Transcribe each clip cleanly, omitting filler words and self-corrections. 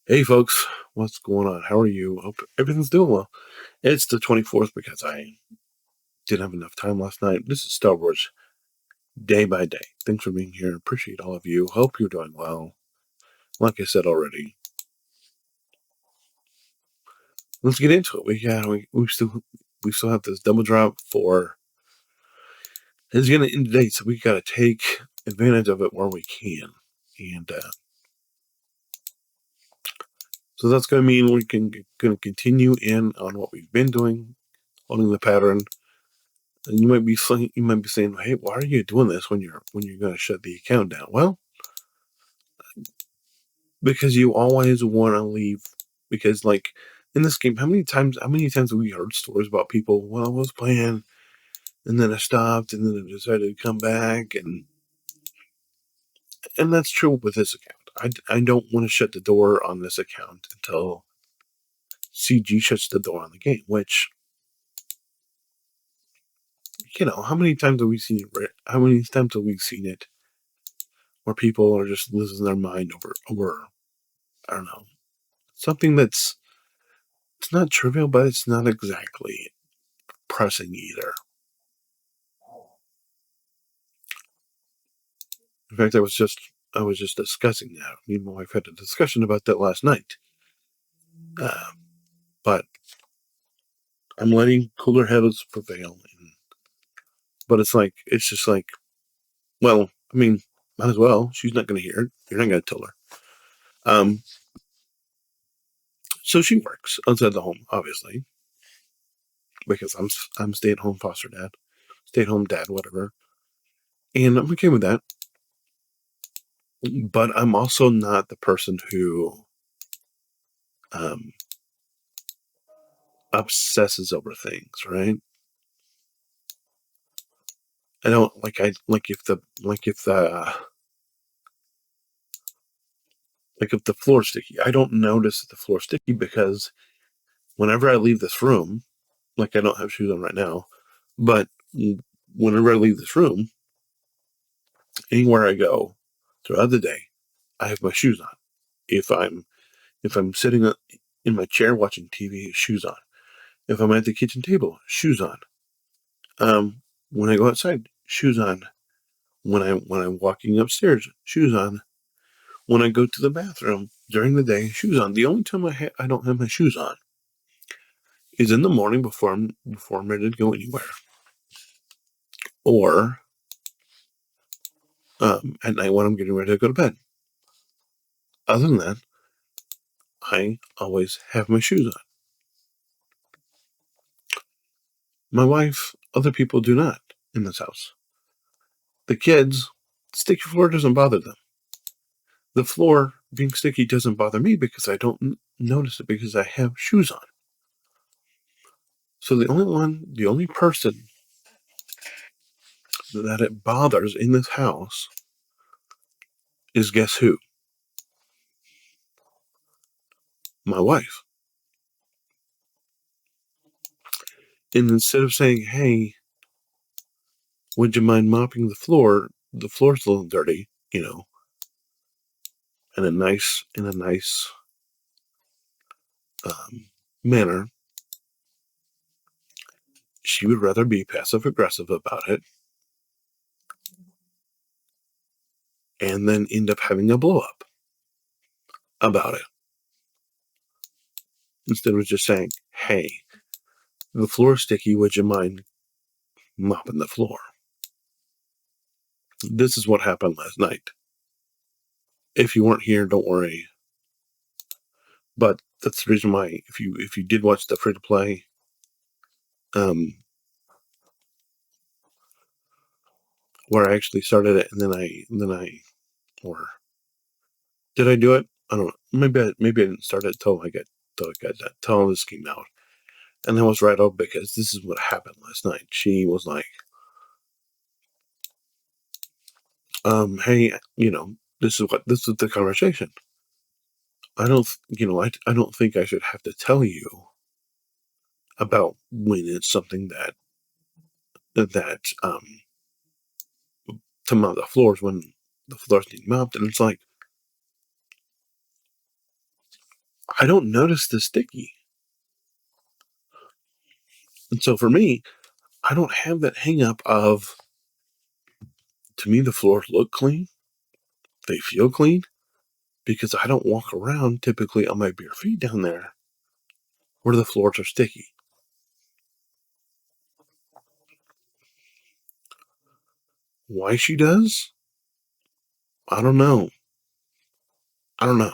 Hey folks, what's going on? How are you? Hope everything's doing well. It's the 24th because I didn't have enough time last night. This is Star Wars day by day. Thanks for being here. Appreciate all of you. Hope you're doing well. Like I said already, let's get into it. We still have this double drop for it's gonna end today, so we gotta take advantage of it where we can. And so that's gonna mean we can gonna continue in on what we've been doing, following the pattern. And you might be saying, "Hey, why are you doing this when you're going to shut the account down?" Well, because you always want to leave. Because like in this game, how many times have we heard stories about people? Well, I was playing, and then I stopped, and then I decided to come back, and that's true with this account. I don't want to shut the door on this account until CG shuts the door on the game. Which how many times have we seen it? How many times have we seen it where people are just losing their mind over I don't know, something that's it's not trivial, but it's not exactly pressing either. In fact, I was just discussing that. Me and my wife had a discussion about that last night. Uh, but I'm letting cooler heads prevail. But it's just like, well, I mean, might as well. She's not going to hear it. You're not going to tell her. Um, so she works outside the home, obviously, because I'm stay at home foster dad, stay at home dad, whatever, and I'm okay with that. But I'm also not the person who um, obsesses over things, right? I don't if the floor's sticky. I don't notice that the floor's sticky because whenever I leave this room, like I don't have shoes on right now, but whenever I leave this room, anywhere I go throughout the day, I have my shoes on. If I'm sitting in my chair watching TV, shoes on. If I'm at the kitchen table, shoes on. When I go outside, shoes on. When I'm walking upstairs, shoes on. When I go to the bathroom during the day, shoes on. The only time I don't have my shoes on is in the morning before I'm ready to go anywhere, or at night when I'm getting ready to go to bed. Other than that, I always have my shoes on. My wife, other people do not in this house. The kids, sticky floor doesn't bother them. The floor being sticky doesn't bother me because I don't notice it because I have shoes on. So the only person that it bothers in this house is guess who? My wife. And instead of saying, "Hey, would you mind mopping the floor? The floor's a little dirty," in a nice manner, she would rather be passive aggressive about it and then end up having a blow up about it instead of just saying, "Hey, the floor's sticky. Would you mind mopping the floor?" This is what happened last night. If you weren't here, don't worry. But that's the reason why if you did watch the free to play, um, where I actually started it or did I do it? I don't know. Maybe I didn't start it till all this came out, and I was right off because this is what happened last night. She was like, "Hey, this is the conversation. I don't think I should have to tell you about when it's something that to mop the floors when the floors need mopped." And it's like, I don't notice the sticky. And so for me, I don't have that hang up of, to me, the floors look clean. They feel clean because I don't walk around typically on my bare feet down there where the floors are sticky. Why she does? I don't know. I don't know.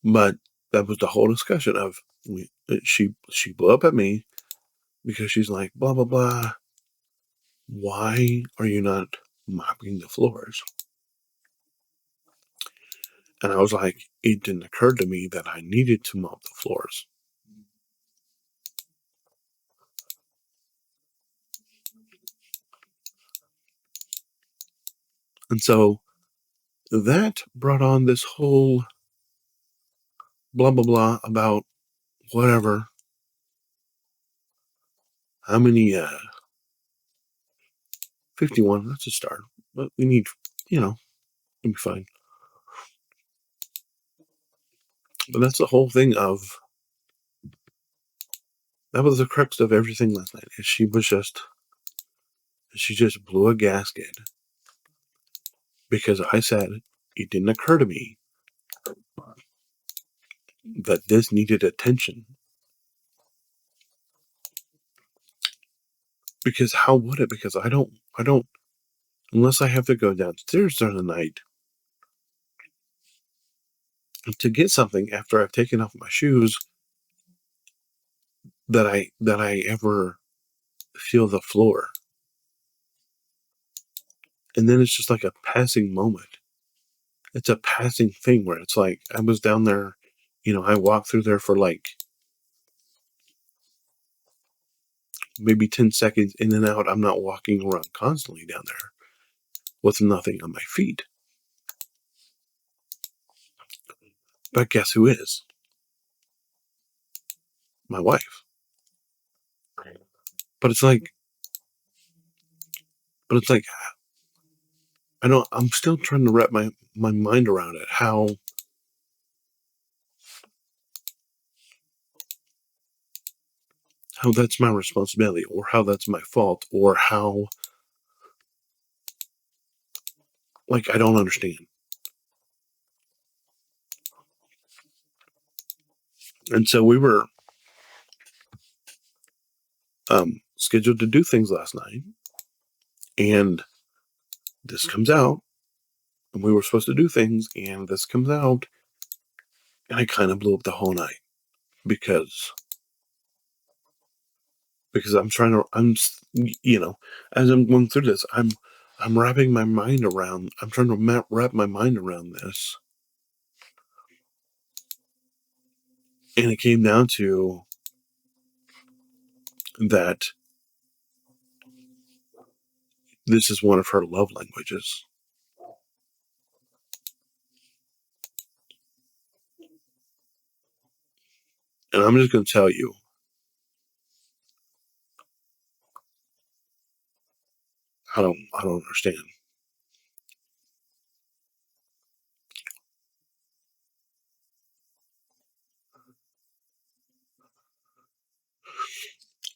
But that was the whole discussion of she blew up at me because she's like, blah, blah, blah. Why are you not mopping the floors? And I was like, it didn't occur to me that I needed to mop the floors. And so that brought on this whole blah, blah, blah about whatever, how many, 51, that's a start. But we need, it'll be fine. But that's the whole thing of, that was the crux of everything last night. Is she just blew a gasket because I said it didn't occur to me that this needed attention. Because how would it? Because I don't, unless I have to go downstairs during the night to get something after I've taken off my shoes, that I ever feel the floor. And then it's just like a passing moment. It's a passing thing where it's like I was down there, I walked through there for like maybe 10 seconds in and out. I'm not walking around constantly down there with nothing on my feet. But guess who is? My wife. But it's like, I'm still trying to wrap my mind around it. How that's my responsibility, or how that's my fault, or how, like, I don't understand. And so we were scheduled to do things last night, and this comes out, and we were supposed to do things, and this comes out, and I kind of blew up the whole night because I'm trying to, as I'm going through this, I'm wrapping my mind around, I'm trying to wrap my mind around this. And it came down to that this is one of her love languages. And I'm just going to tell you, I don't understand.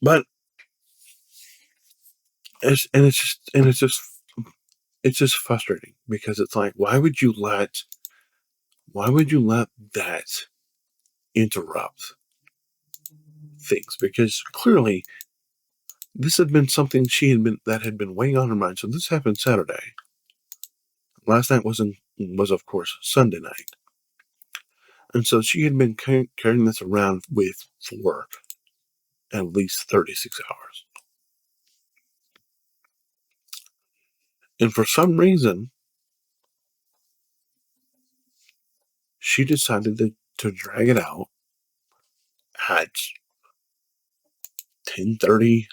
But it's just frustrating because it's like, why would you let that interrupt things? Because clearly this had been something that had been weighing on her mind. So this happened Saturday. Last night was of course Sunday night. And so she had been carrying this around for at least 36 hours. And for some reason, she decided to drag it out at 10:30.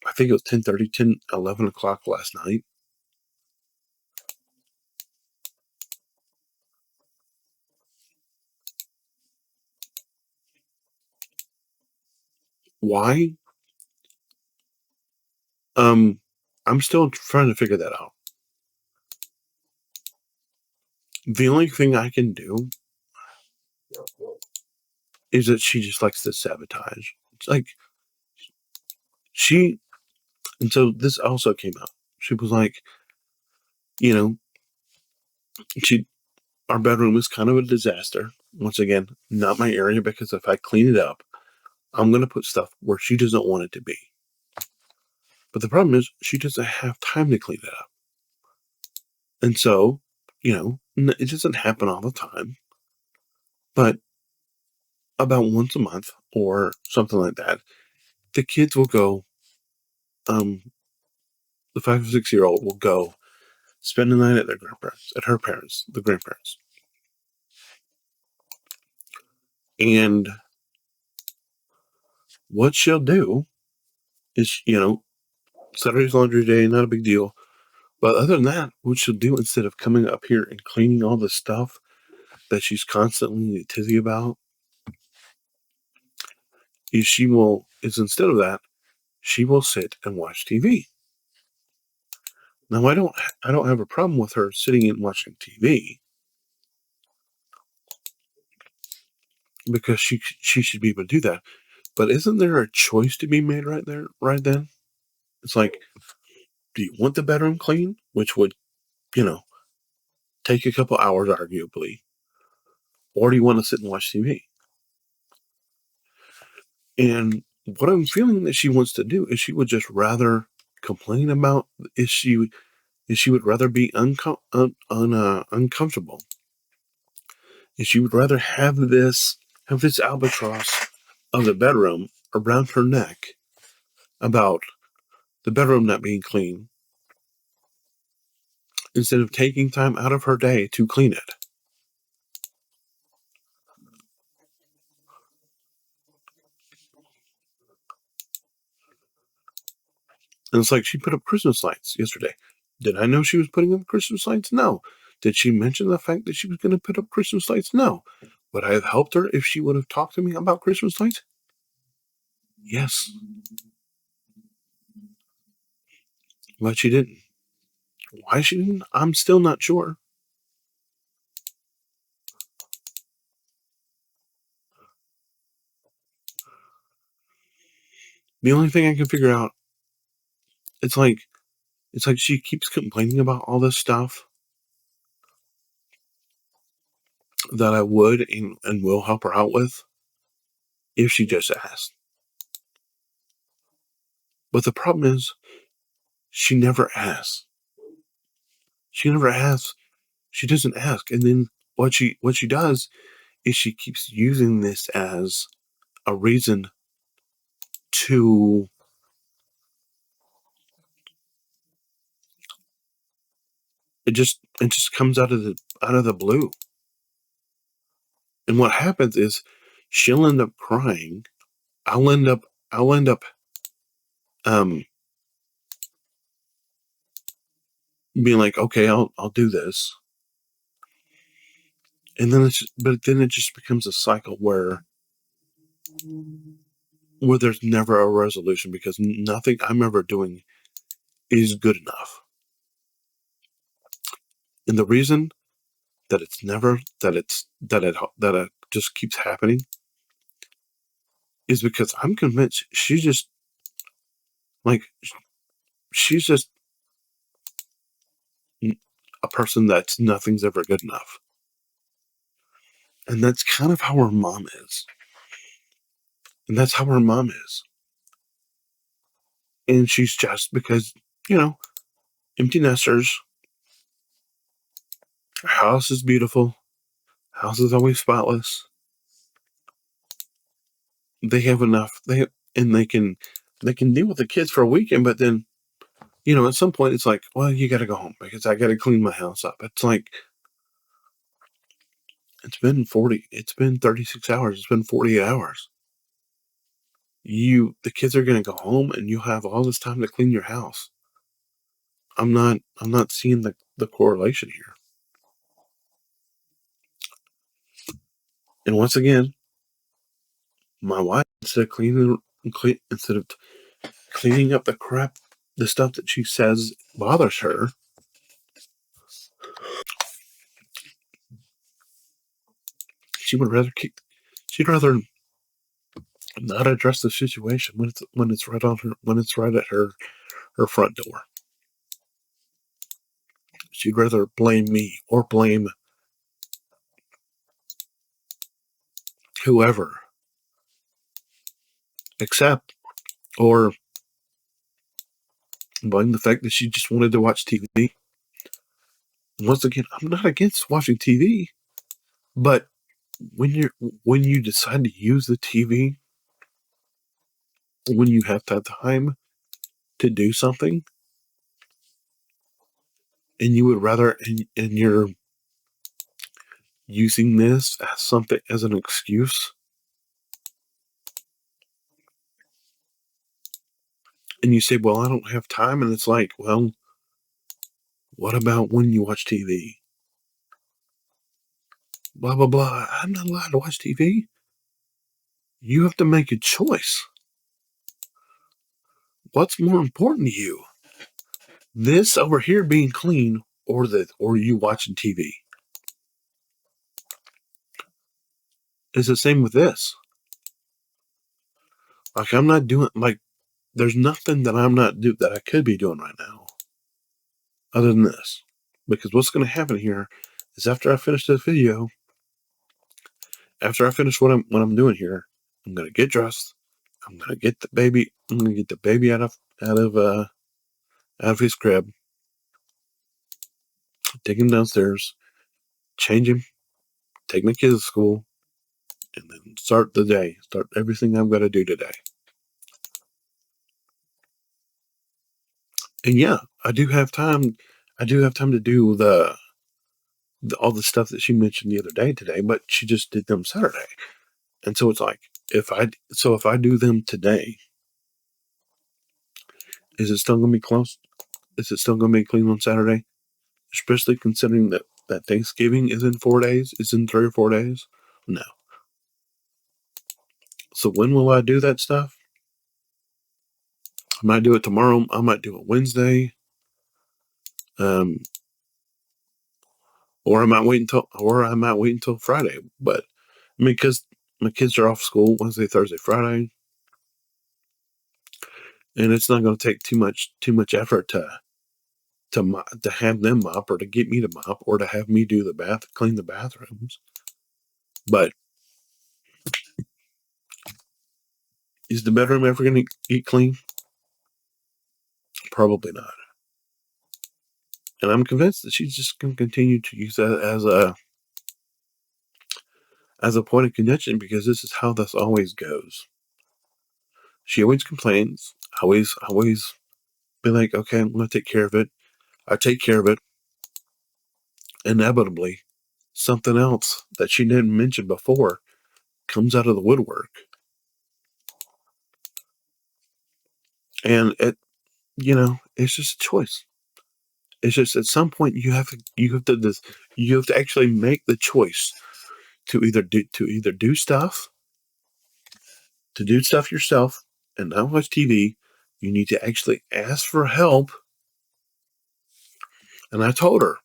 I think it was 10:30, 11 o'clock last night. Why? I'm still trying to figure that out. The only thing I can do is that she just likes to sabotage. It's like and so this also came out. She was like, you know, our bedroom is kind of a disaster. Once again, not my area, because if I clean it up, I'm going to put stuff where she doesn't want it to be. But the problem is she doesn't have time to clean it up. And so, it doesn't happen all the time, but about once a month or something like that, the kids will go, the 5 or 6 year old will go spend the night at her parents, the grandparents. And what she'll do is, Saturday's laundry day, not a big deal. But other than that, what she'll do instead of coming up here and cleaning all the stuff that she's constantly tizzy about, is instead of that, she will sit and watch TV. Now, I don't have a problem with her sitting and watching TV, because she should be able to do that. But isn't there a choice to be made right there, right then? It's like, do you want the bedroom clean, which would, take a couple hours, arguably, or do you want to sit and watch TV? And what I'm feeling that she wants to do is she would just rather complain about, she would rather be uncomfortable. And she would rather have this albatross of the bedroom around her neck about the bedroom not being clean, instead of taking time out of her day to clean it. And it's like, she put up Christmas lights yesterday. Did I know she was putting up Christmas lights? No. Did she mention the fact that she was going to put up Christmas lights? No. Would I have helped her if she would have talked to me about Christmas lights? Yes. But she didn't. Why she didn't, I'm still not sure. The only thing I can figure out, it's like she keeps complaining about all this stuff that I would and will help her out with if she just asked. But the problem is, she never asks. She never asks. She doesn't ask. And then what she does is she keeps using this as a reason to, it just comes out of the blue. And what happens is, she'll end up crying. I'll end up um being like, okay, I'll do this. And then it just becomes a cycle where there's never a resolution, because nothing I'm ever doing is good enough. And the reason that it's never that it just keeps happening is because I'm convinced she's just a person that's nothing's ever good enough. And that's kind of how her mom is. And that's how her mom is. And she's just, because, empty nesters, her house is beautiful, house is always spotless. They have enough. And they can deal with the kids for a weekend, but then, at some point it's like, well, you got to go home because I got to clean my house up. It's like, it's been 36 hours. It's been 48 hours. The kids are going to go home and you have all this time to clean your house. I'm not seeing the correlation here. And once again, my wife, instead of cleaning up the crap, the stuff that she says bothers her, She'd rather not address the situation when it's right on her, when it's right at her front door. She'd rather blame me or blame whoever, except or blame the fact that she just wanted to watch TV. Once again, I'm not against watching TV, but when you decide to use the TV, when you have that time to do something, and you would rather, and you're using this as something as an excuse, and you say, "Well, I don't have time," and it's like, well, what about when you watch TV? Blah blah blah. I'm not allowed to watch TV. You have to make a choice. What's more important to you? This over here being clean, or you watching TV? It's the same with this. Like, I'm not doing, like, there's nothing that I'm not do that I could be doing right now other than this. Because what's going to happen here is after I finish this video, after I finish what I'm doing here, I'm going to get dressed. I'm going to get the baby. I'm going to get the baby out of his crib, take him downstairs, change him, take my kids to school, and then start the day. Start everything I've got to do today. And yeah, I do have time. I do have time to do all the stuff that she mentioned the other day today, but she just did them Saturday. And so it's like, if I do them today, is it still going to be close? Is it still going to be clean on Saturday? Especially considering that Thanksgiving is in 4 days, is in 3 or 4 days? No. So when will I do that stuff? I might do it tomorrow. I might do it Wednesday. Or I might wait until Friday. But I mean, because my kids are off school Wednesday, Thursday, Friday, and it's not going to take too much effort to have them mop, or to get me to mop, or to have me do clean the bathrooms. But is the bedroom ever going to get clean? Probably not. And I'm convinced that she's just going to continue to use that as a point of contention, because this is how this always goes. She always complains. Always be like, okay, I'm going to take care of it. I take care of it. Inevitably, something else that she didn't mention before comes out of the woodwork. And it's just a choice. It's just at some point you have to actually make the choice to either do stuff yourself and not watch TV. You need to actually ask for help. And I told her,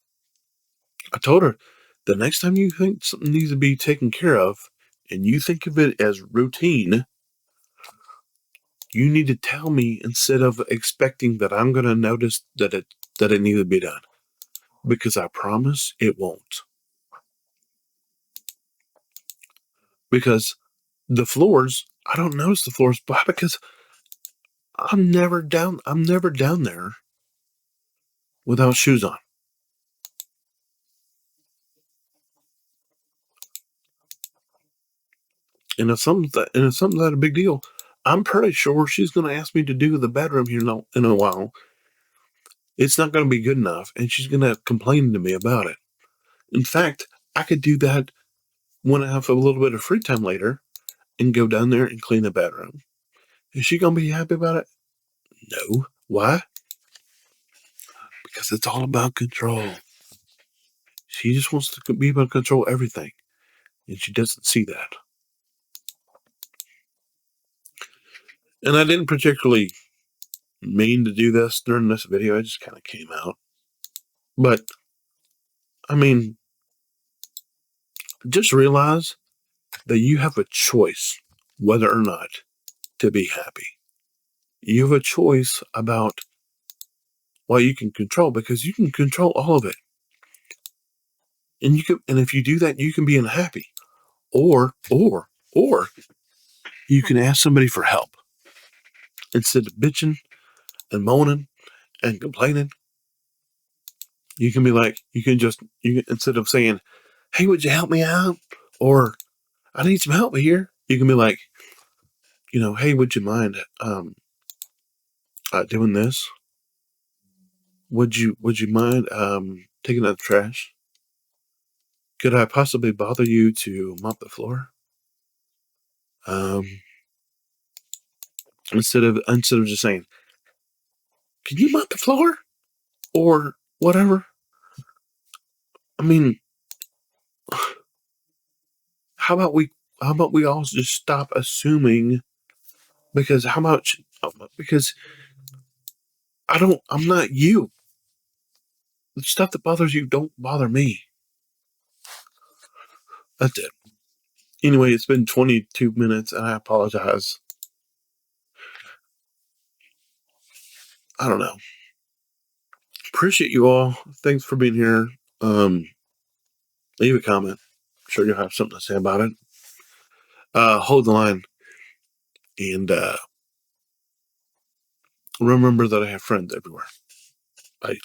the next time you think something needs to be taken care of and you think of it as routine, you need to tell me instead of expecting that I'm going to notice that it needs to be done. Because I promise it won't. Because the floors, I don't notice the floors. Why? Because I'm never down there without shoes on. And if something's not a big deal, I'm pretty sure she's going to ask me to do the bedroom here in a while. It's not going to be good enough, and she's going to complain to me about it. In fact, I could do that when I have a little bit of free time later and go down there and clean the bedroom. Is she going to be happy about it? No. Why? Because it's all about control. She just wants to be able to control everything, and she doesn't see that. And I didn't particularly mean to do this during this video. It just kind of came out. But, I mean, just realize that you have a choice whether or not to be happy. You have a choice about what you can control, because you can control all of it. And if you do that, you can be unhappy. Or you can ask somebody for help. Instead of bitching and moaning and complaining, you can be like, instead of saying, hey, would you help me out? Or I need some help here. You can be like, hey, would you mind doing this? Would you mind taking out the trash? Could I possibly bother you to mop the floor? Instead of just saying, can you mop the floor? Or whatever. I mean, how about we all just stop assuming, because because I'm not you. The stuff that bothers you don't bother me. That's it. Anyway, it's been 22 minutes and I apologize. I don't know. Appreciate you all. Thanks for being here. Leave a comment. I'm sure you'll have something to say about it. Hold the line. And remember that I have friends everywhere. Bye.